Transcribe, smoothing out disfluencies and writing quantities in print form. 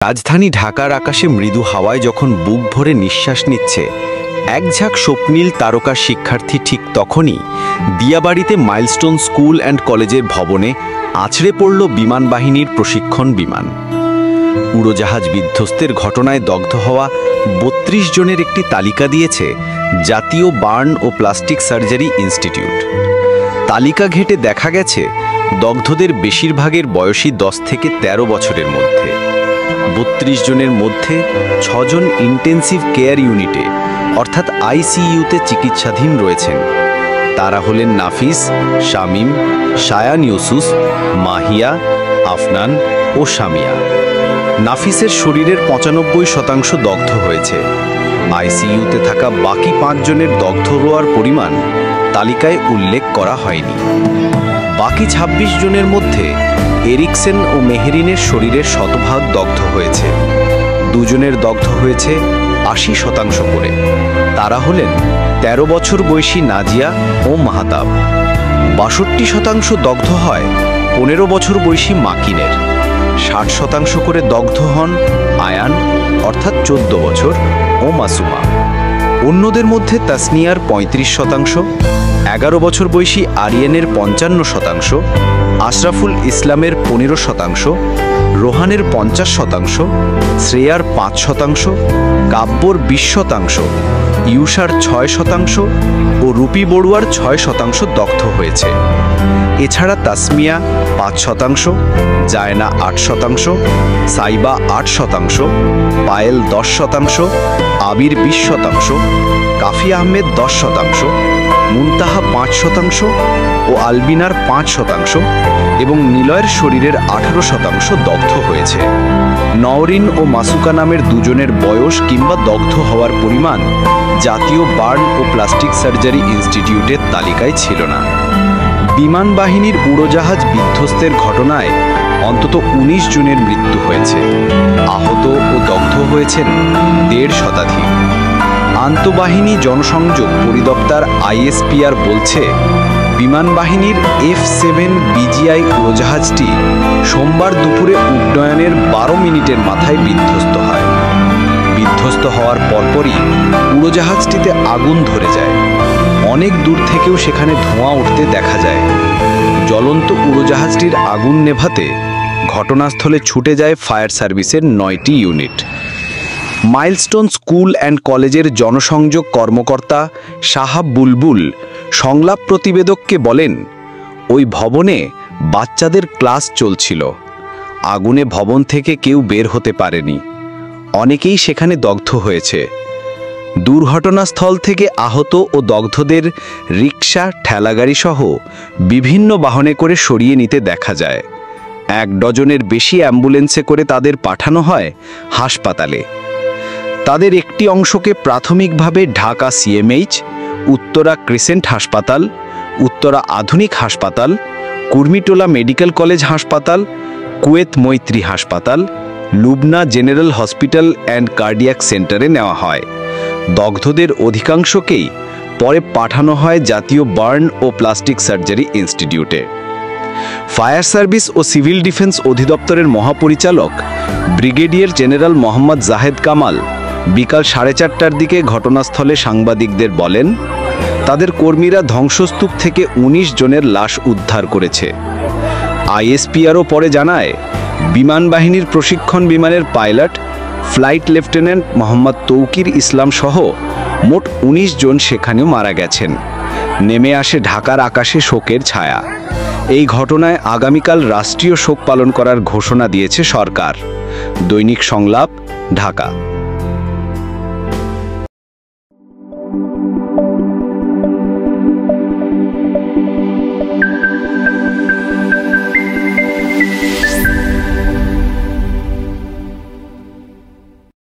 রাজধানী ঢাকার আকাশে মৃদু হাওয়ায় যখন বুক ভরে নিঃশ্বাস নিচ্ছে এক ঝাঁক স্বপ্নীল তারকার শিক্ষার্থী, ঠিক তখনই দিয়াবাড়িতে মাইলস্টোন স্কুল অ্যান্ড কলেজের ভবনে আছড়ে পড়ল বিমান বাহিনীর প্রশিক্ষণ বিমান। উড়োজাহাজ বিধ্বস্তের ঘটনায় দগ্ধ হওয়া ৩২ জনের একটি তালিকা দিয়েছে জাতীয় বার্ন ও প্লাস্টিক সার্জারি ইনস্টিটিউট। তালিকা ঘেঁটে দেখা গেছে দগ্ধদের বেশিরভাগের বয়সী ১০ থেকে ১৩ বছরের মধ্যে। ৩২ জনের মধ্যে ৬ জন ইন্টেন্সিভ কেয়ার ইউনিটে অর্থাৎ আইসিইউতে চিকিৎসাধীন রয়েছেন। তারা হলেন নাফিস, শামীম, শায়ান ইউসুস, মাহিয়া, আফনান ও শামিয়া। নাফিসের শরীরের ৯৫% দগ্ধ হয়েছে। আইসিইউতে থাকা বাকি ৫ জনের দগ্ধ হওয়ার পরিমাণ তালিকায় উল্লেখ করা হয়নি। বাকি ২৬ জনের মধ্যে এরিকসেন ও মেহেরিনের শরীরের শতভাগ দগ্ধ হয়েছে। ২ জনের দগ্ধ হয়েছে ৮০% করে। তারা হলেন ১৩ বছর বয়সী নাজিয়া ও মাহতাব। ৬২% দগ্ধ হয় ১৫ বছর বয়সী মাকিনের। ৬০% করে দগ্ধ হন আয়ান অর্থাৎ ১৪ বছর ও মাসুমা। অন্যদের মধ্যে তাসনিয়ার ৩৫%, ১১ বছর বয়সী আরিয়ানের ৫৫%, আশরাফুল ইসলামের ১৫%, রোহানের ৫০%, শ্রেয়ার ৫%, কাব্যর ২০%, ইউষার ৬% ও রূপী বড়ুয়ার ৬% দগ্ধ হয়েছে। এছাড়া তাসমিয়া ৫%, জায়না ৮%, সাইবা ৮%, পায়েল ১০%, আবির ২০%, কাফি আহমেদ ১০%, মুনতাহা ৫% ও আলবিনার ৫% এবং নিলয়ের শরীরের ১৮% দগ্ধ হয়েছে। নওরিন ও মাসুকা নামের ২ জনের বয়স কিংবা দগ্ধ হওয়ার পরিমাণ জাতীয় বার্ন ও প্লাস্টিক সার্জারি ইনস্টিটিউটের তালিকায় ছিল না। বিমান বাহিনীর উড়োজাহাজ বিধ্বস্তের ঘটনায় অন্তত ১৯ জনের মৃত্যু হয়েছে। আহত ও দগ্ধ হয়েছেন ১.৫ শতাধিক। আন্তঃবাহিনী জনসংযোগ পরিদপ্তর আইএসপিআর বলছে, বিমান বাহিনীর F-7 বিজিআই উড়োজাহাজটি সোমবার দুপুরে উড্ডয়নের ১২ মিনিটের মাথায় বিধ্বস্ত হয়। বিধ্বস্ত হওয়ার পরপরই উড়োজাহাজটিতে আগুন ধরে যায়। অনেক দূর থেকেও সেখানে ধোঁয়া উঠতে দেখা যায়। জ্বলন্ত উড়োজাহাজটির আগুন নেভাতে ঘটনাস্থলে ছুটে যায় ফায়ার সার্ভিসের ৯টি ইউনিট। মাইলস্টোন স্কুল অ্যান্ড কলেজের জনসংযোগ কর্মকর্তা শাহাব বুলবুল সংলাপ প্রতিবেদককে বলেন, ওই ভবনে বাচ্চাদের ক্লাস চলছিল। আগুনে ভবন থেকে কেউ বের হতে পারেনি। অনেকেই সেখানে দগ্ধ হয়েছে। দুর্ঘটনাস্থল থেকে আহত ও দগ্ধদের রিকশা, ঠেলাগাড়ি সহ বিভিন্ন বাহনে করে সরিয়ে নিতে দেখা যায়। ১ ডজনের বেশি অ্যাম্বুলেন্সে করে তাদের পাঠানো হয় হাসপাতালে। তাদের একটি অংশকে প্রাথমিকভাবে ঢাকা সিএমএইচ, উত্তরা ক্রিসেন্ট হাসপাতাল, উত্তরা আধুনিক হাসপাতাল, কুর্মিটোলা মেডিকেল কলেজ হাসপাতাল, কুয়েত মৈত্রী হাসপাতাল, Lubna general hospital and cardiac সেন্টারে নেওয়া হয়। দগ্ধদের অধিকাংশকেই পরে পাঠানো হয় জাতীয় বার্ন ও প্লাস্টিক সার্জারি ইনস্টিটিউটে। ফায়ার সার্ভিস ও সিভিল ডিফেন্স অধিদপ্তরের মহাপরিচালক ব্রিগেডিয়ার জেনারেল মোহাম্মদ জাহেদ কামাল বিকাল ৪:৩০টার দিকে ঘটনাস্থলে সাংবাদিকদের বলেন, তাদের কর্মীরা ধ্বংসস্তূপ থেকে ১৯ জনের লাশ উদ্ধার করেছে। আইএসপিআরও পরে জানায়, বিমান বাহিনীর প্রশিক্ষণ বিমানের pilot flight lieutenant Mohammad Tauqir Islam সহ মোট ১৯ জন সেখানেও মারা গেছেন। নেমে আসে ঢাকার আকাশে শোকের ছায়া। এই ঘটনায় আগামীকাল রাষ্ট্রীয় শোক পালন করার ঘোষণা দিয়েছে সরকার। দৈনিক সংলাপ, ঢাকা।